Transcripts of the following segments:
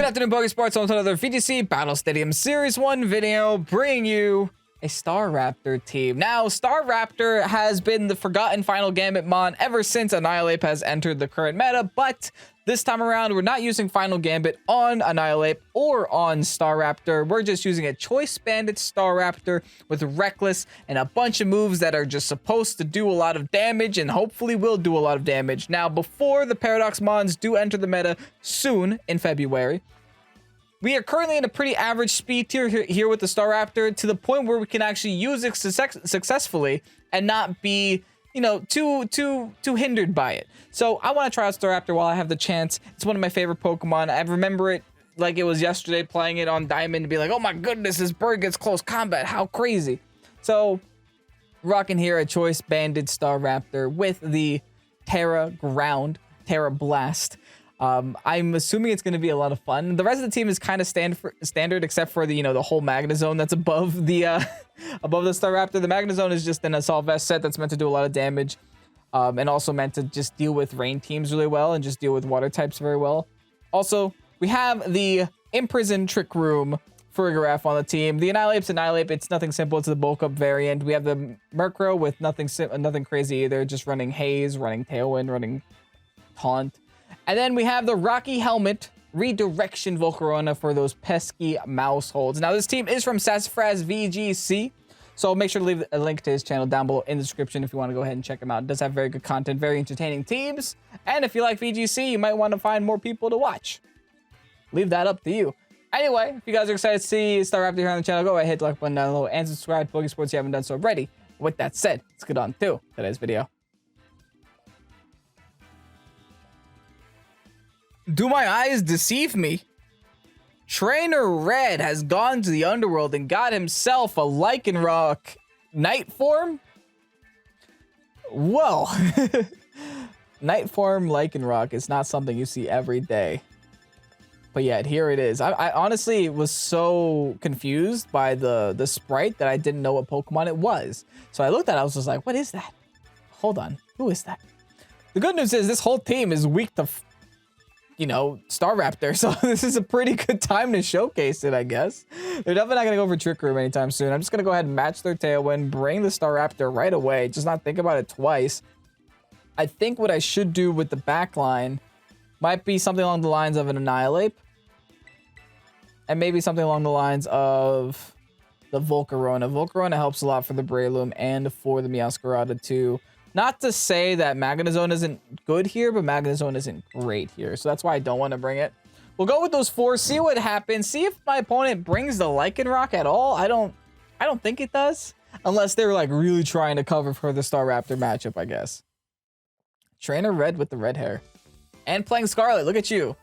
afternoon, Pokesports. On to another VGC Battle Stadium Series 1 video, bringing you a Staraptor team. Now, Staraptor has been the forgotten Final Gambit mon ever since Annihilate has entered the current meta, but this time around, we're not using Final Gambit on Annihilate or on Staraptor. We're just using a Choice Banded Staraptor with Reckless and a bunch of moves that are just supposed to do a lot of damage and hopefully will do a lot of damage. Now, before the Paradox mons do enter the meta soon in February, we are currently in a pretty average speed tier here with the Staraptor, to the point where we can actually use it successfully and not be, you know, too hindered by it. So I want to try out Staraptor while I have the chance. It's one of my favorite Pokemon. I remember it like it was yesterday, playing it on Diamond, and be like, oh my goodness, this bird gets close combat. How crazy. So rocking here a Choice Banded Staraptor with the Tera Blast. I'm assuming it's going to be a lot of fun. The rest of the team is kind of standard, except for the, the whole Magnezone that's above the Staraptor. The Magnezone is just an Assault Vest set that's meant to do a lot of damage, and also meant to just deal with rain teams really well and just deal with water types very well. Also, we have the Imprison Trick Room Farigiraf on the team. The Annihilate's Annihilate. It's nothing simple. It's the bulk up variant. We have the Murkrow with nothing crazy either. Just running Haze, running Tailwind, running Taunt. And then we have the Rocky Helmet Redirection Volcarona for those pesky mouse holds. Now, this team is from Sassafras VGC, so make sure to leave a link to his channel down below in the description if you want to go ahead and check him out. It does have very good content, very entertaining teams, and if you like VGC, you might want to find more people to watch. Leave that up to you. Anyway, if you guys are excited to see Staraptor here on the channel, go ahead, hit the like button down below, and subscribe to Pokesports if you haven't done so already. With that said, let's get on to today's video. Do my eyes deceive me? Trainer Red has gone to the underworld and got himself a Lycanroc night form? Well, night form Lycanroc is not something you see every day. But yet, here it is. I honestly was so confused by the sprite that I didn't know what Pokemon it was. So I looked at it, I was just like, what is that? Hold on, who is that? The good news is this whole team is weak to Staraptor, so this is a pretty good time to showcase it, I guess. They're definitely not going to go for Trick Room anytime soon. I'm just going to go ahead and match their Tailwind, bring the Staraptor right away, just not think about it twice. I think what I should do with the back line might be something along the lines of an Annihilate, and maybe something along the lines of the Volcarona. Volcarona helps a lot for the Breloom and for the Meowscarada too. Not to say that Magnezone isn't good here, but Magnezone isn't great here. So that's why I don't want to bring it. We'll go with those four, see what happens. See if my opponent brings the Lycanroc at all. I don't think it does. Unless they're like really trying to cover for the Staraptor matchup, I guess. Trainer Red with the red hair. And playing Scarlet, look at you.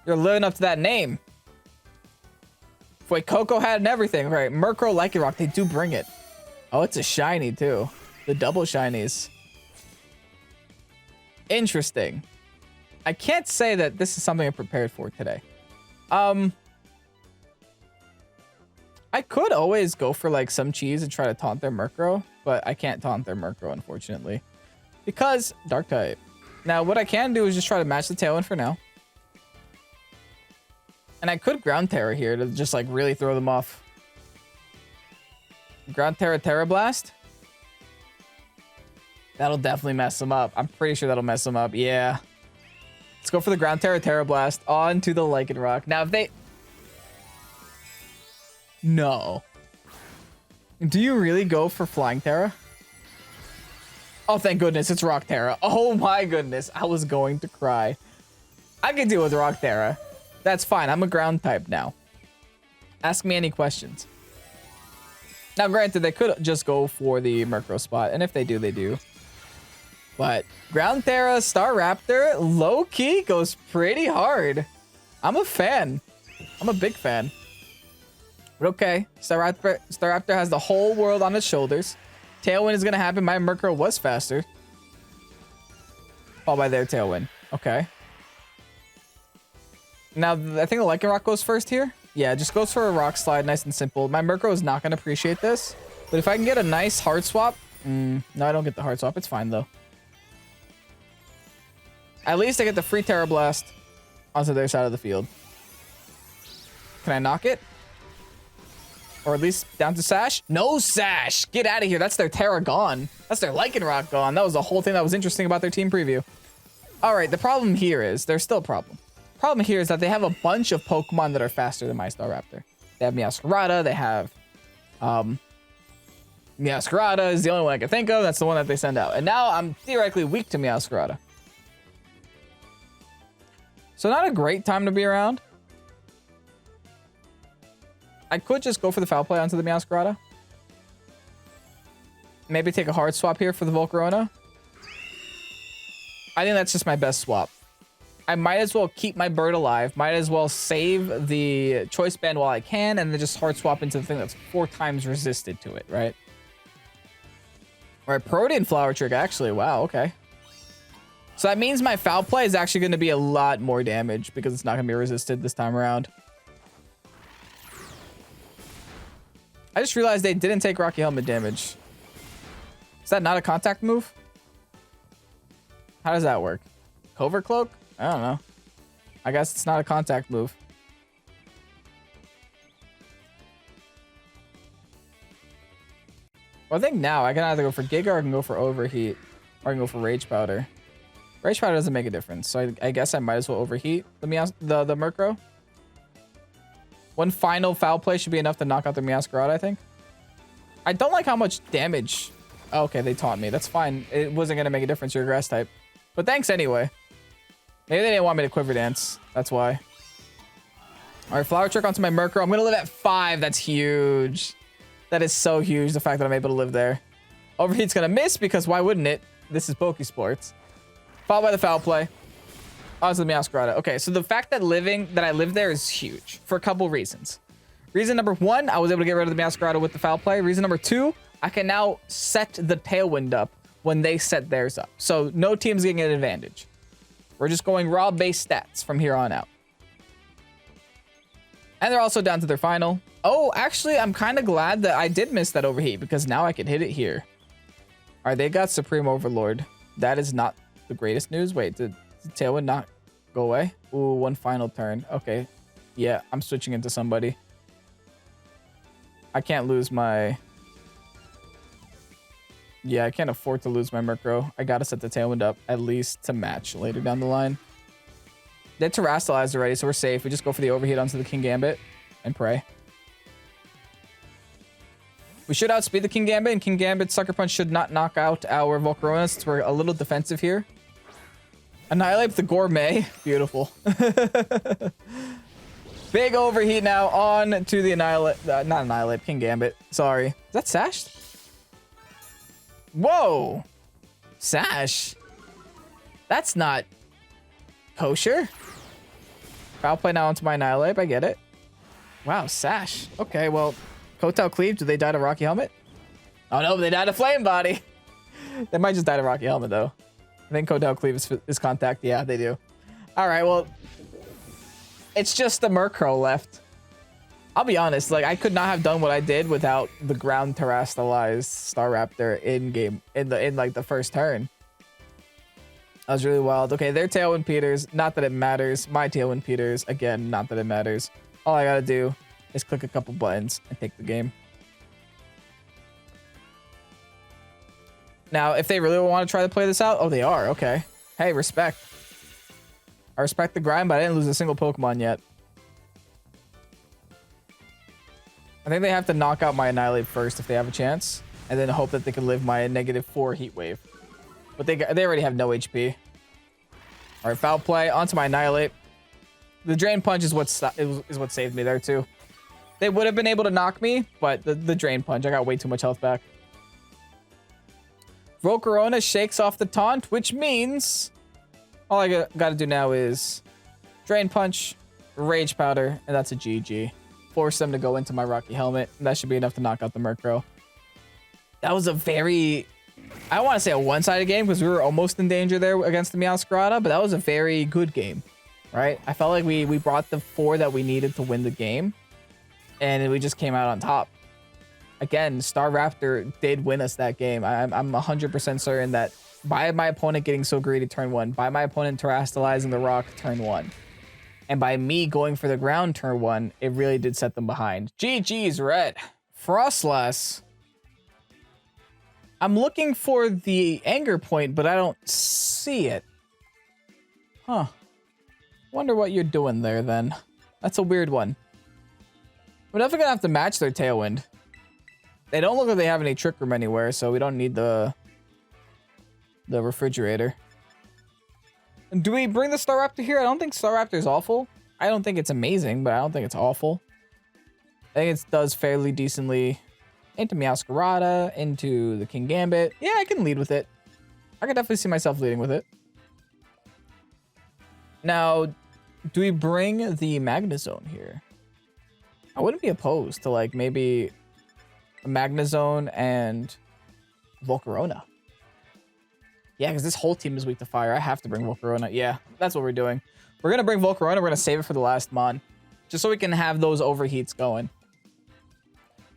You're living up to that name. Wait, Coco had and everything. Right, Murkrow Lycanroc, they do bring it. Oh, it's a shiny too. The double shinies. Interesting. I can't say that this is something I prepared for today. I could always go for like some cheese and try to taunt their Murkrow, but I can't taunt their Murkrow, unfortunately, because Dark type. Now, what I can do is just try to match the Tailwind for now. And I could Ground Tera here to just like really throw them off. Ground Tera, Tera Blast. That'll definitely mess them up. I'm pretty sure that'll mess them up. Yeah. Let's go for the Ground Tera, Tera Blast onto the Lycanroc. Now, if they... No. Do you really go for Flying Tera? Oh, thank goodness. It's Rock Tera. Oh my goodness. I was going to cry. I can deal with Rock Tera. That's fine. I'm a ground type now. Ask me any questions. Now, granted, they could just go for the Murkrow spot. And if they do, they do. But Ground Tera Staraptor low-key goes pretty hard. I'm a fan. I'm a big fan. But okay, Staraptor has the whole world on its shoulders. Tailwind is going to happen. My Murkrow was faster. Followed by their Tailwind. Okay. Now, I think the Lycanroc goes first here. Yeah, just goes for a Rock Slide. Nice and simple. My Murkrow is not going to appreciate this. But if I can get a nice Hard Swap... no, I don't get the Hard Swap. It's fine, though. At least I get the free Tera Blast onto their side of the field. Can I knock it? Or at least down to Sash? No Sash! Get out of here. That's their Tera gone. That's their Lycanroc gone. That was the whole thing that was interesting about their team preview. All right, the problem here is, there's still a problem. Problem here is that they have a bunch of Pokemon that are faster than my Staraptor. They have Meowscarada, they have Meowscarada is the only one I can think of. That's the one that they send out. And now I'm theoretically weak to Meowscarada. So not a great time to be around. I could just go for the Foul Play onto the Meowscarada. Maybe take a hard swap here for the Volcarona. I think that's just my best swap. I might as well keep my bird alive. Might as well save the Choice Band while I can, and then just hard swap into the thing that's 4 times resisted to it, right? All right, Protean Flower Trick, actually. Wow, okay. So that means my Foul Play is actually going to be a lot more damage because it's not going to be resisted this time around. I just realized they didn't take Rocky Helmet damage. Is that not a contact move? How does that work? Covert Cloak? I don't know. I guess it's not a contact move. Well, I think now I can either go for Giga or I can go for Overheat. Or I can go for Rage Powder. Rage Powder doesn't make a difference, so I guess I might as well Overheat the Murkrow. One final Foul Play should be enough to knock out the Meowscarada, I think. I don't like how much damage... Oh, okay, they taunt me. That's fine. It wasn't going to make a difference. You're a Grass type. But thanks anyway. Maybe they didn't want me to Quiver Dance. That's why. All right, Flower Trick onto my Murkrow. I'm going to live at 5. That's huge. That is so huge, the fact that I'm able to live there. Overheat's going to miss because why wouldn't it? This is Pokesports. Followed by the Foul Play. Onto the Meowscarada. Okay, so the fact that I live there is huge for a couple reasons. Reason number 1, I was able to get rid of the Meowscarada with the Foul Play. Reason number 2, I can now set the Tailwind up when they set theirs up. So no team's getting an advantage. We're just going raw base stats from here on out. And they're also down to their final. Oh, actually, I'm kind of glad that I did miss that Overheat because now I can hit it here. All right, they got Supreme Overlord. That is not the greatest news. Wait, did the Tailwind not go away? Ooh, one final turn. Okay. Yeah, I'm switching into somebody. I can't lose my... Yeah, I can't afford to lose my Murkrow. I gotta set the Tailwind up at least to match later down the line. They're terrestrialized already, so we're safe. We just go for the Overheat onto the King Gambit and pray. We should outspeed the King Gambit, and King Gambit's Sucker Punch should not knock out our Volcarona since we're a little defensive here. Annihilate the Gourmet. Beautiful. Big Overheat now on to the Annihilate. Not Annihilate, King Gambit. Sorry. Is that Sashed? Whoa. Sash. That's not kosher. Foul Play now onto my Annihilate. I get it. Wow, Sash. Okay, well, Kotal Cleave. Do they die to Rocky Helmet? Oh, no, they died to Flame Body. They might just die to Rocky Helmet, though. I think Kotal Cleave is contact. Yeah, they do. All right, well, it's just the Murkrow left. I'll be honest, like, I could not have done what I did without the ground terrestrialized Staraptor in game, in like the first turn. That was really wild. Okay, their Tailwind Peters, not that it matters. My Tailwind Peters, again, not that it matters. All I gotta do is click a couple buttons and take the game. Now, if they really want to try to play this out, oh, they are. Okay. Hey, respect. I respect the grind, but I didn't lose a single Pokemon yet. I think they have to knock out my Annihilate first if they have a chance, and then hope that they can live my -4 Heat Wave. But they already have no HP. All right, Foul Play onto my Annihilate. The Drain Punch is what saved me there too. They would have been able to knock me, but the Drain Punch, I got way too much health back. Volcarona shakes off the taunt, which means all I got to do now is Drain Punch, Rage Powder, and that's a GG. Force them to go into my Rocky Helmet, and that should be enough to knock out the Murkrow. That was a very... I don't want to say a one-sided game because we were almost in danger there against the Meowscarada, but that was a very good game, right? I felt like we brought the 4 that we needed to win the game, and we just came out on top. Again, Staraptor did win us that game. I'm 100% certain that by my opponent getting so greedy turn 1, by my opponent terrestrializing the rock turn 1, And by me going for the ground turn 1, it really did set them behind. GG's, Red. Frostless. I'm looking for the anger point, but I don't see it. Huh. Wonder what you're doing there, then. That's a weird one. We're definitely gonna have to match their Tailwind. They don't look like they have any Trick Room anywhere, so we don't need the refrigerator. And do we bring the Staraptor here? I don't think Staraptor's awful. I don't think it's amazing, but I don't think it's awful. I think it does fairly decently into Meowscarada, into the King Gambit. Yeah, I can lead with it. I can definitely see myself leading with it. Now, do we bring the Magnezone here? I wouldn't be opposed to like maybe a Magnezone and Volcarona. Yeah, because this whole team is weak to fire. I have to bring Volcarona. Yeah, that's what we're doing. We're going to bring Volcarona. We're going to save it for the last mon. Just so we can have those overheats going.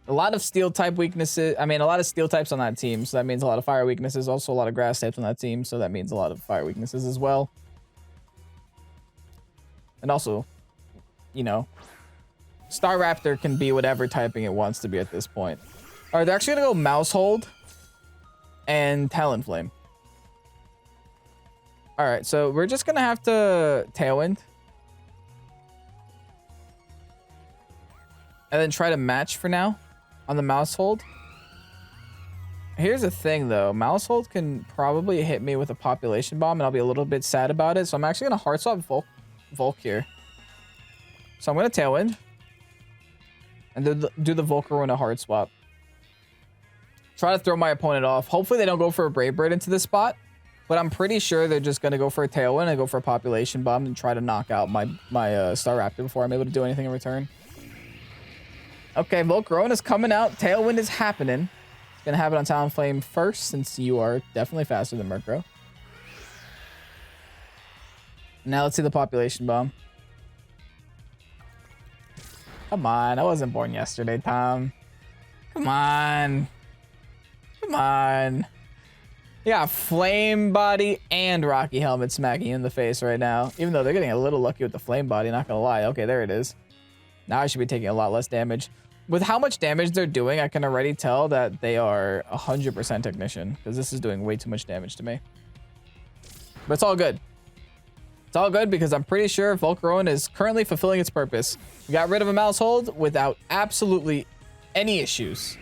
A lot of steel type weaknesses. I mean, a lot of steel types on that team. So that means a lot of fire weaknesses. Also a lot of grass types on that team. So that means a lot of fire weaknesses as well. And also, you know, Staraptor can be whatever typing it wants to be at this point. All right, they're actually going to go Mousehold and Talonflame. All right, so we're just going to have to Tailwind. And then try to match for now on the Mousehold. Here's the thing, though. Mousehold can probably hit me with a Population Bomb, and I'll be a little bit sad about it. So I'm actually going to Heart Swap Volk here. So I'm going to Tailwind. And do the Volcarona Heart Swap. Try to throw my opponent off. Hopefully they don't go for a Brave Bird into this spot. But I'm pretty sure they're just going to go for a Tailwind and go for a Population Bomb and try to knock out my Staraptor before I'm able to do anything in return. Okay, Volcarona's coming out. Tailwind is happening. It's going to happen on Talonflame first since you are definitely faster than Murkrow. Now let's see the Population Bomb. Come on, I wasn't born yesterday, Tom. Come on. Come on. You got Flame Body and Rocky Helmet smacking you in the face right now. Even though they're getting a little lucky with the Flame Body, not gonna lie. Okay, there it is. Now I should be taking a lot less damage. With how much damage they're doing, I can already tell that they are 100% Technician, because this is doing way too much damage to me. But it's all good. It's all good because I'm pretty sure Volcarona is currently fulfilling its purpose. We got rid of a Mousehold without absolutely any issues.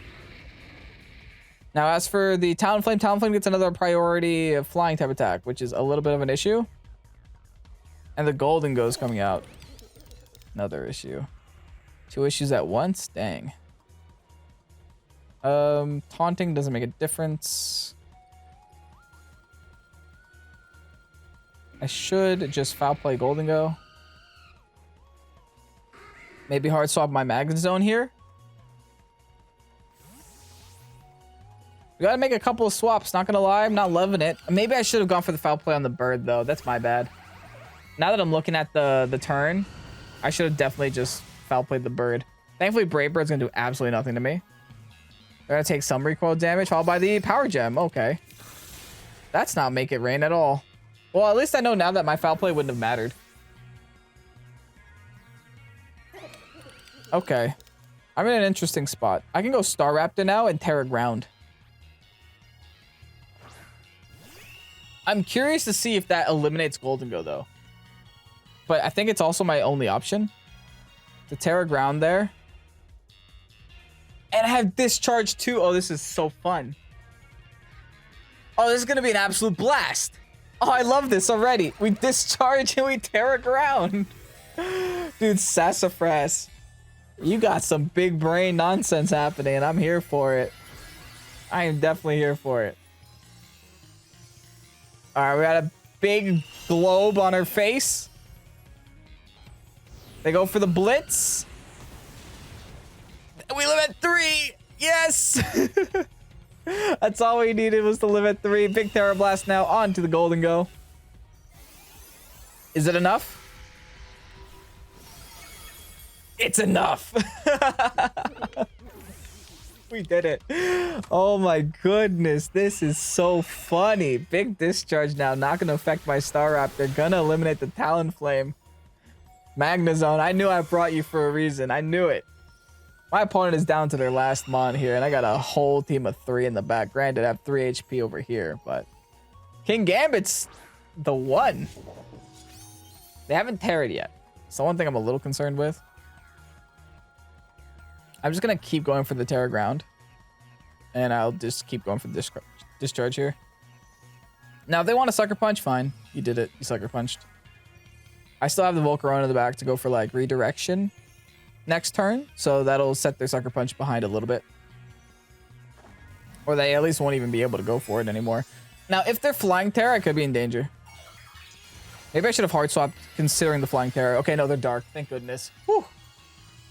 Now, as for the Talonflame, Talonflame gets another priority flying type attack, which is a little bit of an issue. And the Golden Go's coming out. Another issue. 2 issues at once? Dang. Taunting doesn't make a difference. I should just foul play Golden Go. Maybe hard swap my Magnezone here. We gotta make a couple of swaps, not gonna lie. I'm not loving it. Maybe I should have gone for the foul play on the bird, though. That's my bad. Now that I'm looking at the turn, I should have definitely just foul played the bird. Thankfully, Brave Bird's gonna do absolutely nothing to me. They're gonna take some recoil damage, followed by the Power Gem. Okay. That's not make it rain at all. Well, at least I know now that my foul play wouldn't have mattered. Okay. I'm in an interesting spot. I can go Staraptor now and Tera Ground. I'm curious to see if that eliminates Golden Go, though. But I think it's also my only option. The Tera Ground there. And I have Discharge, too. Oh, this is so fun. Oh, this is going to be an absolute blast. Oh, I love this already. We Discharge and we Tera Ground. Dude, Sassafras. You got some big brain nonsense happening, and I'm here for it. I am definitely here for it. All right, we got a big globe on her face. They go for the Blitz. We live at 3. Yes. That's all we needed was to live at 3. Big Tera Blast now on to the Golden Go. Is it enough? It's enough. We did it. Oh my goodness. This is so funny. Big Discharge now. Not going to affect my Staraptor. Gonna eliminate the Talonflame. Magnezone. I knew I brought you for a reason. I knew it. My opponent is down to their last mon here, and I got a whole team of 3 in the back. Granted, I have 3 HP over here, but King Gambit's the one. They haven't Terra'd yet. So one thing I'm a little concerned with. I'm just going to keep going for the Tera ground. And I'll just keep going for the discharge here. Now, if they want a Sucker Punch, fine. You did it. You Sucker Punched. I still have the Volcarona in the back to go for, like, redirection next turn. So that'll set their Sucker Punch behind a little bit. Or they at least won't even be able to go for it anymore. Now, if they're Flying Tera, I could be in danger. Maybe I should have hard swapped considering the Flying Tera. Okay, no, they're dark. Thank goodness. Whew.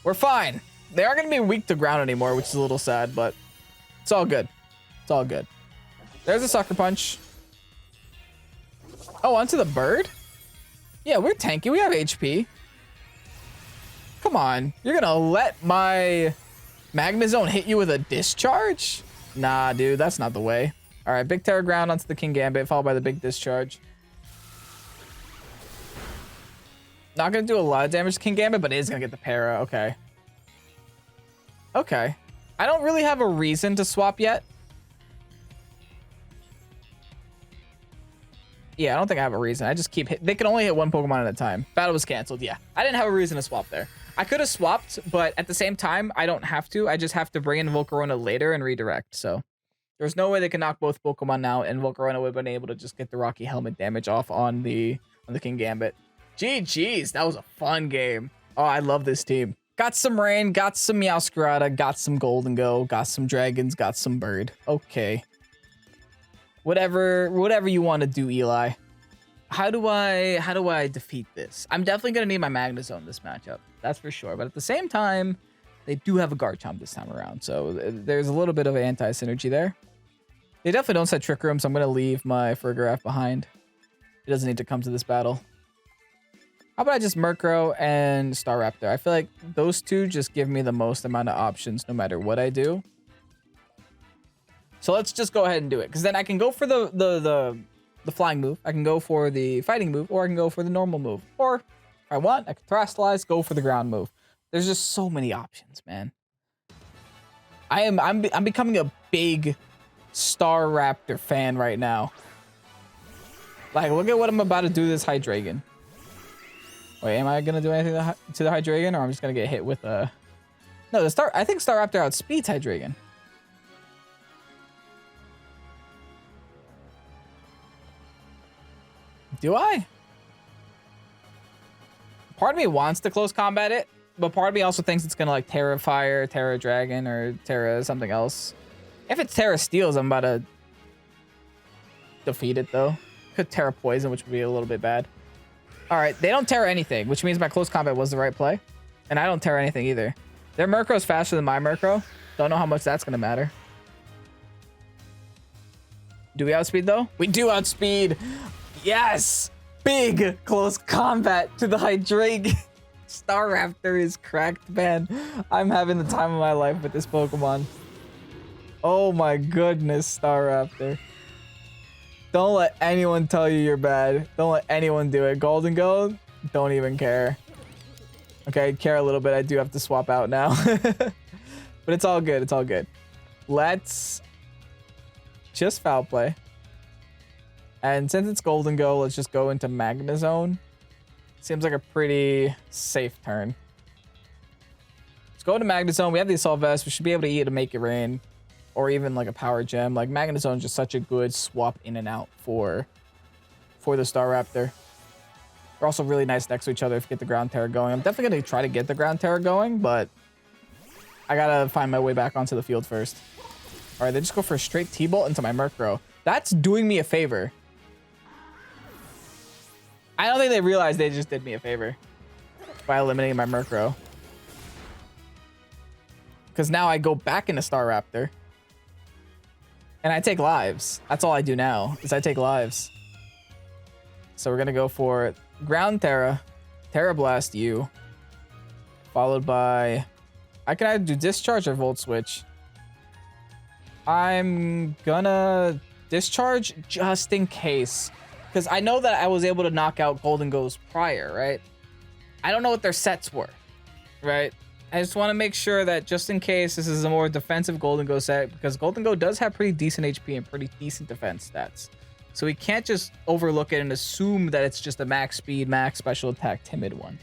We're fine. They aren't going to be weak to ground anymore, which is a little sad, but it's all good. It's all good. There's a Sucker Punch. Oh, onto the bird? Yeah, we're tanky. We have HP. Come on. You're going to let my Magnezone hit you with a discharge? Nah, dude, that's not the way. All right, big Tera ground onto the King Gambit, followed by the big discharge. Not going to do a lot of damage to King Gambit, but it is going to get the para. Okay. Okay. I don't really have a reason to swap yet. Yeah, I don't think I have a reason. I just keep hit. They can only hit one Pokemon at a time. Battle was canceled. Yeah, I didn't have a reason to swap there. I could have swapped, but at the same time, I don't have to. I just have to bring in Volcarona later and redirect. So there's no way they can knock both Pokemon now, and Volcarona would have been able to just get the Rocky Helmet damage off on the King Gambit. GG's, that was a fun game. Oh, I love this team. Got some Rain, got some Meowscarada, got some Golden Go, got some Dragons, got some Bird. Okay. Whatever you want to do, Eli. How do I defeat this? I'm definitely gonna need my Magnezone this matchup. That's for sure. But at the same time, they do have a Garchomp this time around. So there's a little bit of anti-synergy there. They definitely don't set Trick Room, so I'm gonna leave my Farigiraf behind. It doesn't need to come to this battle. How about I just Murkrow and Staraptor? I feel like those two just give me the most amount of options no matter what I do. So let's just go ahead and do it. Because then I can go for the flying move. I can go for the fighting move. Or I can go for the normal move. Or if I want, I can Terastallize, go for the ground move. There's just so many options, man. I'm becoming a big Staraptor fan right now. Like, look at what I'm about to do to this Hydreigon. Wait, am I gonna do anything to the Hydreigon, or I'm just gonna get hit with a? No, I think Staraptor outspeeds Hydreigon. Do I? Part of me wants to close combat it, but part of me also thinks it's gonna like Tera Fire, Tera Dragon, or Tera something else. If it's Tera Steels, I'm about to defeat it though. Could Tera Poison, which would be a little bit bad. All right, they don't Tera anything, which means my close combat was the right play. And I don't Tera anything either. Their Murkrow's faster than my Murkrow. Don't know how much that's going to matter. Do we outspeed, though? We do outspeed. Yes! Big close combat to the Hydreigon. Staraptor is cracked, man. I'm having the time of my life with this Pokemon. Oh my goodness, Staraptor. Don't let anyone tell you you're bad. Don't let anyone do it. Golden Gold, don't even care. Okay, I care a little bit. I do have to swap out now. But it's all good. It's all good. Let's just foul play. And since it's Golden Go, let's just go into Magnezone. Seems like a pretty safe turn. Let's go into Magnezone. We have the Assault Vest. We should be able to eat to make it rain. Or even like a Power Gem. Like Magnezone is just such a good swap in and out for the Staraptor. They're also really nice next to each other if you get the Ground Tera going. I'm definitely going to try to get the Ground Tera going, but I got to find my way back onto the field first. All right, they just go for a straight T-Bolt into my Murkrow. That's doing me a favor. I don't think they realized they just did me a favor by eliminating my Murkrow. Because now I go back into Staraptor. And I take lives. That's all I do now, is I take lives. So we're going to go for Ground Tera, Tera Blast you, followed by... I can either do Discharge or Volt Switch. I'm gonna Discharge just in case. Because I know that I was able to knock out Golden Go's prior, right? I don't know what their sets were, right? I just want to make sure that just in case this is a more defensive Golden Go set, because Golden Go does have pretty decent HP and pretty decent defense stats. So we can't just overlook it and assume that it's just a max speed, max special attack, timid one.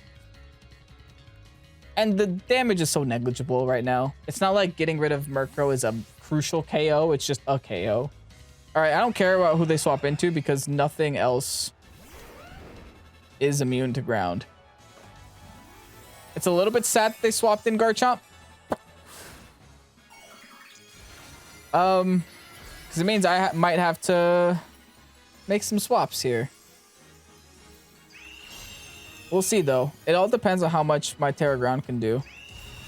And the damage is so negligible right now. It's not like getting rid of Murkrow is a crucial KO. It's just a KO. All right, I don't care about who they swap into because nothing else is immune to ground. It's a little bit sad that they swapped in Garchomp. Because it means I might have to make some swaps here. We'll see though. It all depends on how much my Tera ground can do. I'm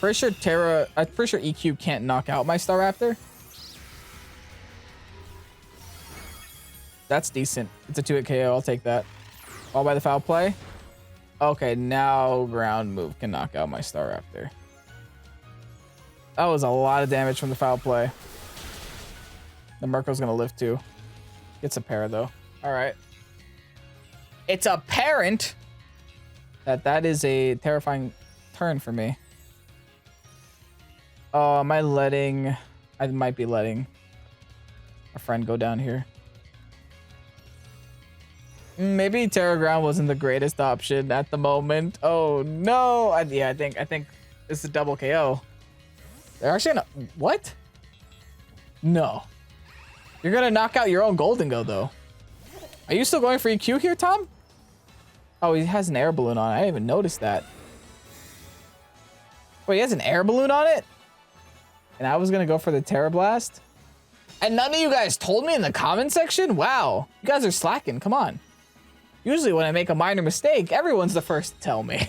pretty sure EQ can't knock out my Staraptor. That's decent. It's a 2-hit KO. I'll take that. All by the foul play. Okay, now ground move can knock out my Staraptor. That was a lot of damage from the foul play. The Murkrow's gonna live too. Gets a pair though. All right. It's apparent that is a terrifying turn for me. Oh, am I letting... I might be letting a friend go down here. Maybe Tera Ground wasn't the greatest option at the moment. Oh no! Yeah, I think it's a double KO. They're actually gonna... What? No. You're gonna knock out your own Golden Go though. Are you still going for EQ here, Tom? Oh, he has an air balloon on it. I didn't even notice that. Wait, he has an air balloon on it? And I was gonna go for the Tera Blast? And none of you guys told me in the comment section? Wow, you guys are slacking, come on. Usually when I make a minor mistake, everyone's the first to tell me.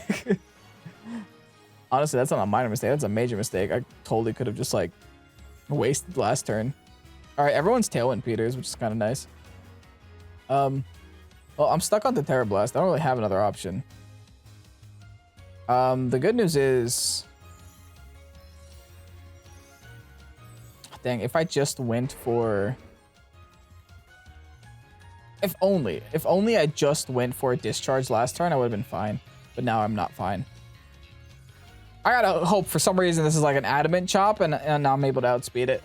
Honestly, that's not a minor mistake, that's a major mistake. I totally could have just like wasted the last turn. All right, everyone's Tailwind Peters, which is kind of nice. Well, I'm stuck on the Tera Blast. I don't really have another option. The good news is... Dang, if I just went for... If only I just went for a Discharge last turn, I would have been fine. But now I'm not fine. I gotta hope for some reason this is like an Adamant Chop and I'm able to outspeed it.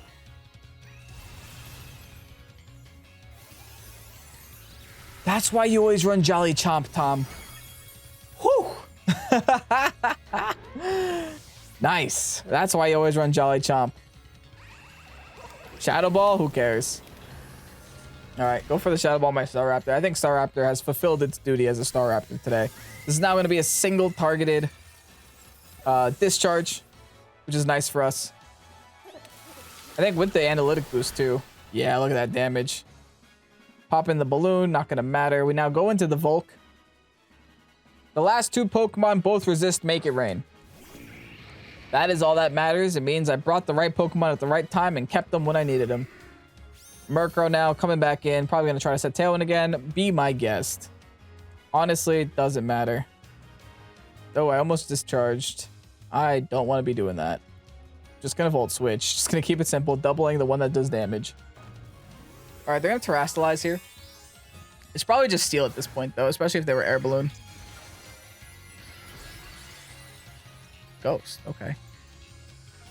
That's why you always run Jolly Chomp, Tom. Whew. Nice. That's why you always run Jolly Chomp. Shadow Ball? Who cares? All right, go for the Shadow Ball, my Staraptor. I think Staraptor has fulfilled its duty as a Staraptor today. This is now going to be a single targeted discharge, which is nice for us. I think with the analytic boost too. Yeah, look at that damage. Pop in the balloon, not gonna matter. We now go into the Volk. The last two Pokemon both resist Make It Rain. That is all that matters. It means I brought the right Pokemon at the right time and kept them when I needed them. Murkrow now coming back in. Probably gonna try to set Tailwind again. Be my guest. Honestly, it doesn't matter. Oh, I almost discharged. I don't want to be doing that. Just gonna Volt Switch. Just gonna keep it simple, doubling the one that does damage. All right, they're gonna Terrastalize here. It's probably just Steel at this point, though, especially if they were Air Balloon. Ghost, okay.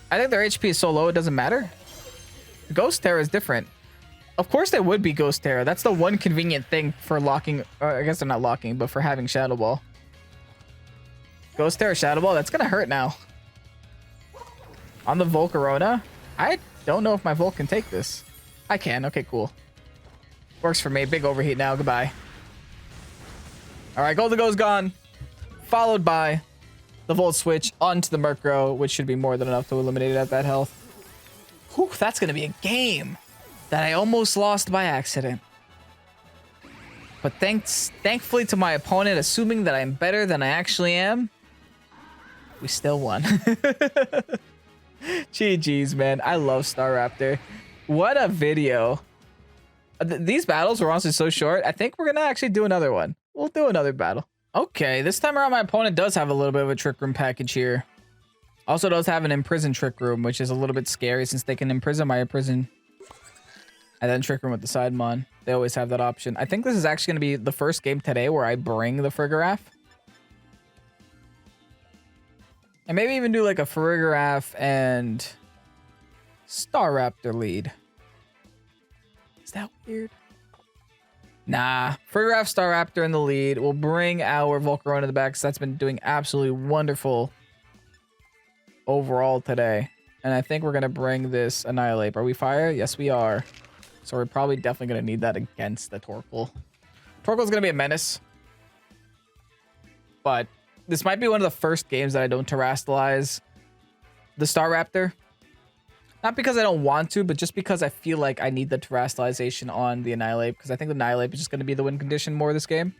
I think their HP is so low, it doesn't matter. Ghost Tera is different. Of course they would be Ghost Tera. That's the one convenient thing for locking, or I guess they're not locking, but for having Shadow Ball. Ghost Tera Shadow Ball, that's gonna hurt now. On the Volcarona, I don't know if my Volk can take this. I can, okay, cool. Works for me, big overheat now, goodbye. All right, Golden Go's gone. Followed by the Volt Switch onto the Murkrow, which should be more than enough to eliminate it at that health. Whew, that's gonna be a game that I almost lost by accident. But thankfully to my opponent, assuming that I'm better than I actually am, we still won. GG's, man. I love Staraptor. What a video. These battles were honestly so short. I think we're gonna actually do another one. We'll do another battle. Okay, this time around my opponent does have a little bit of a Trick Room package here. Also does have an Imprison Trick Room, which is a little bit scary since they can imprison my Imprison and then Trick Room with the Sidemon. They always have that option. I think this is actually going to be the first game today where I bring the Farigiraf. And maybe even do like a Farigiraf and Staraptor lead. Is that weird? Nah. Farigiraf, Staraptor in the lead. We'll bring our Volcarona in the back because that's been doing absolutely wonderful overall today. And I think we're going to bring this Annihilate. Are we fire? Yes, we are. So we're probably definitely going to need that against the Torkoal. Torkoal's going to be a menace. But this might be one of the first games that I don't terrestrialize the Staraptor. Not because I don't want to, but just because I feel like I need the terrestrialization on the Annihilate. Because I think the Annihilate is just going to be the win condition more this game.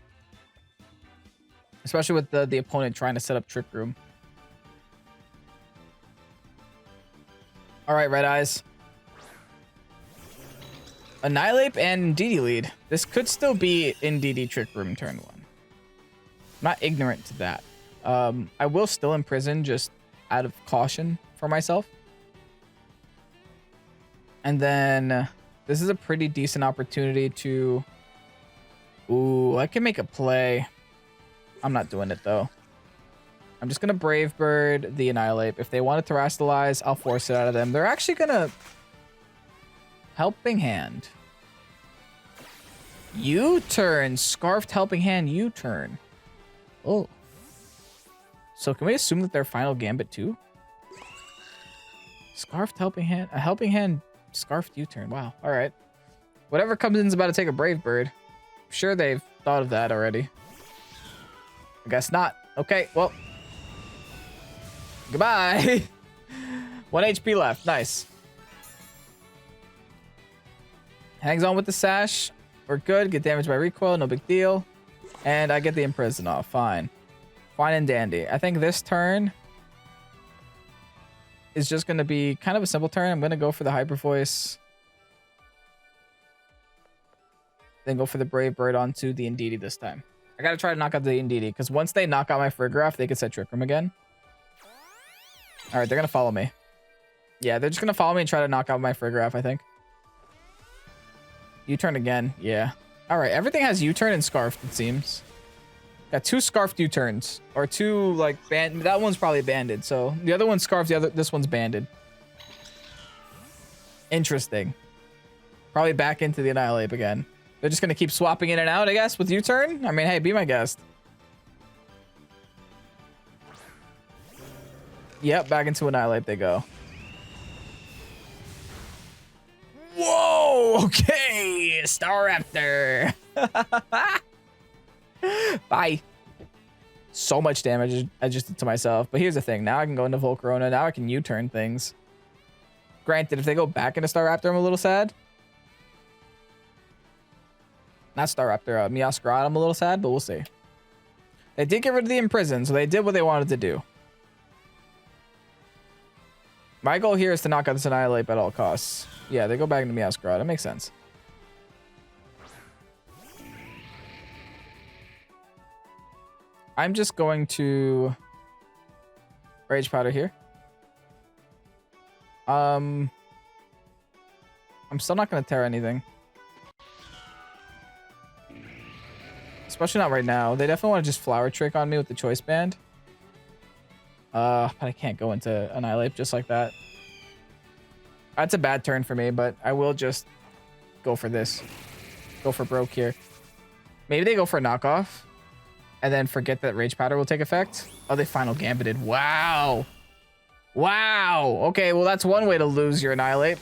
Especially with the opponent trying to set up Trick Room. Alright, Red Eyes. Annihilate and DD lead. This could still be in DD Trick Room turn 1. I'm not ignorant to that. I will still Imprison just out of caution for myself. And then this is a pretty decent opportunity to... Ooh, I can make a play. I'm not doing it though. I'm just going to Brave Bird the Annihilate. If they want to terrestrialize, I'll force it out of them. They're actually going to... Helping Hand. U-turn. Scarfed Helping Hand U-turn. Oh. So can we assume that they're Final Gambit too? Scarfed Helping Hand. A Helping Hand Scarfed U-turn. Wow. All right. Whatever comes in is about to take a Brave Bird. I'm sure they've thought of that already. I guess not. Okay, well... Goodbye. 1 HP left. Nice. Hangs on with the sash. We're good. Get damaged by recoil. No big deal. And I get the Imprison off. Fine. Fine and dandy. I think this turn is just going to be kind of a simple turn. I'm going to go for the Hyper Voice. Then go for the Brave Bird onto the Indeedee this time. I got to try to knock out the Indeedee because once they knock out my Farigiraf, they can set Trick Room again. All right, they're going to follow me. Yeah, they're just going to follow me and try to knock out my Farigiraf, I think. U-turn again. Yeah. All right, everything has U-turn and Scarfed, it seems. Got 2 Scarfed U-turns. Or 2, like, band. That one's probably banded. So the other one's Scarfed, this one's banded. Interesting. Probably back into the Annihilate again. They're just going to keep swapping in and out, I guess, with U-turn? I mean, hey, be my guest. Yep, back into Annihilate they go. Whoa! Okay! Staraptor! Bye. So much damage I just did to myself. But here's the thing. Now I can go into Volcarona. Now I can U-turn things. Granted, if they go back into Staraptor, I'm a little sad. Not Staraptor, Meowscarada, I'm a little sad, but we'll see. They did get rid of the Imprison, so they did what they wanted to do. My goal here is to knock out this Annihilate at all costs. Yeah, they go back into Meowscarada. That makes sense. I'm just going to Rage Powder here. I'm still not going to Tera anything. Especially not right now. They definitely want to just Flower Trick on me with the Choice Band. But I can't go into Annihilate just like that. That's a bad turn for me, but I will just go for this. Go for broke here. Maybe they go for a knockoff and then forget that Rage Powder will take effect. Oh, they Final Gambited. Wow. Wow. Okay, well, that's one way to lose your Annihilate.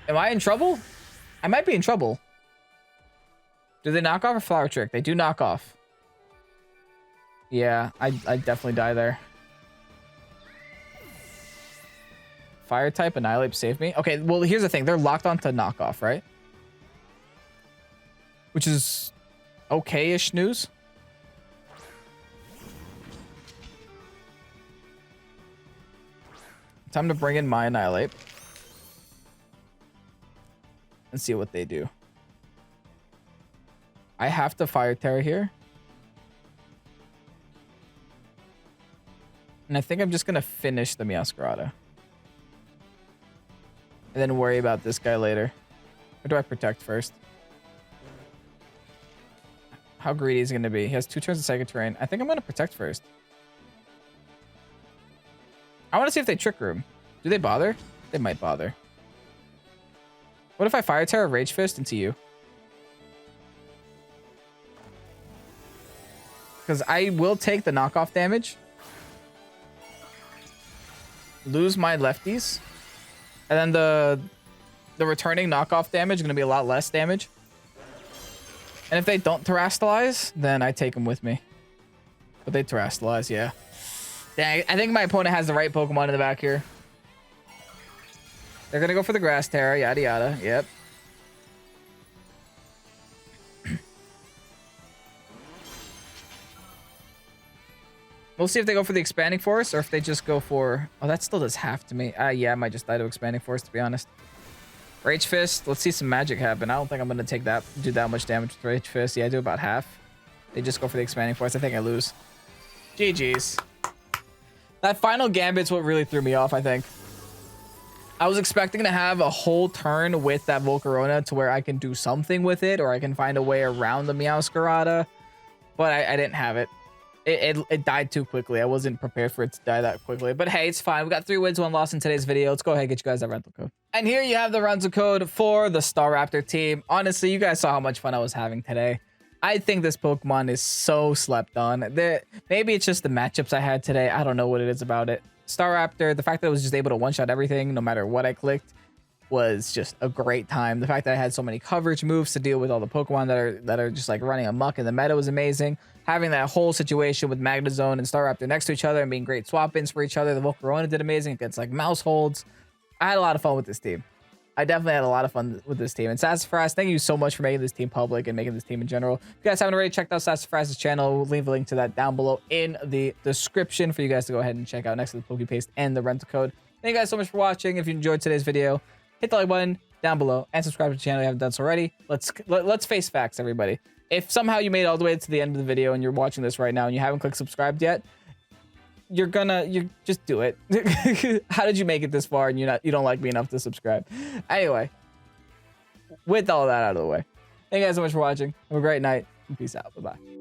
Am I in trouble? I might be in trouble. Do they knock off or Flower Trick? They do knock off. Yeah, I definitely die there. Fire type Annihilate saved me. Okay, well, here's the thing. They're locked onto knockoff, right? Which is okay-ish news. Time to bring in my Annihilate. And see what they do. I have to Fire Tera here. And I think I'm just going to finish the Meowscarada. And then worry about this guy later. Or do I protect first? how greedy he's going to be. He has 2 turns of Psychic Terrain. I think I'm going to protect first. I want to see if they Trick Room. Do they bother? They might bother. What if I Fire Tera, Rage Fist into you? Because I will take the knockoff damage. Lose my lefties. And then the returning knockoff damage is going to be a lot less damage. And if they don't Terrastalize, then I take them with me. But they Terrastalize, yeah. Dang, I think my opponent has the right Pokemon in the back here. They're going to go for the Grass Tera, yada yada. Yep. We'll see if they go for the Expanding Force or if they just go for... Oh, that still does half to me. Yeah, I might just die to Expanding Force, to be honest. Rage Fist. Let's see some magic happen. I don't think I'm going to do that much damage with Rage Fist. Yeah, I do about half. They just go for the Expanding Force. I think I lose. GG's. That final Gambit's what really threw me off, I think. I was expecting to have a whole turn with that Volcarona to where I can do something with it or I can find a way around the Meowscarada, but I didn't have it. It died too quickly. I wasn't prepared for it to die that quickly. But hey, it's fine. We got 3 wins, 1 loss in today's video. Let's go ahead and get you guys that rental code. And here you have the rental code for the Staraptor team. Honestly, you guys saw how much fun I was having today. I think this Pokemon is so slept on. Maybe it's just the matchups I had today. I don't know what it is about it. Staraptor, the fact that I was just able to one-shot everything no matter what I clicked was just a great time. The fact that I had so many coverage moves to deal with all the Pokemon that are just like running amok in the meta was amazing. Having that whole situation with Magnezone and Staraptor next to each other and being great swap-ins for each other. The Volcarona did amazing against like mouse holds. I had a lot of fun with this team. I definitely had a lot of fun with this team. And Sassafras, thank you so much for making this team public and making this team in general. If you guys haven't already checked out Sassafras' channel, we'll leave a link to that down below in the description for you guys to go ahead and check out next to the Pokepaste and the rental code. Thank you guys so much for watching. If you enjoyed today's video, hit the like button down below and subscribe to the channel if you haven't done so already. Let's face facts, everybody. If somehow you made it all the way to the end of the video and you're watching this right now and you haven't clicked subscribed yet, you just do it. How did you make it this far and you don't like me enough to subscribe? Anyway, with all that out of the way, thank you guys so much for watching. Have a great night and peace out. Bye-bye.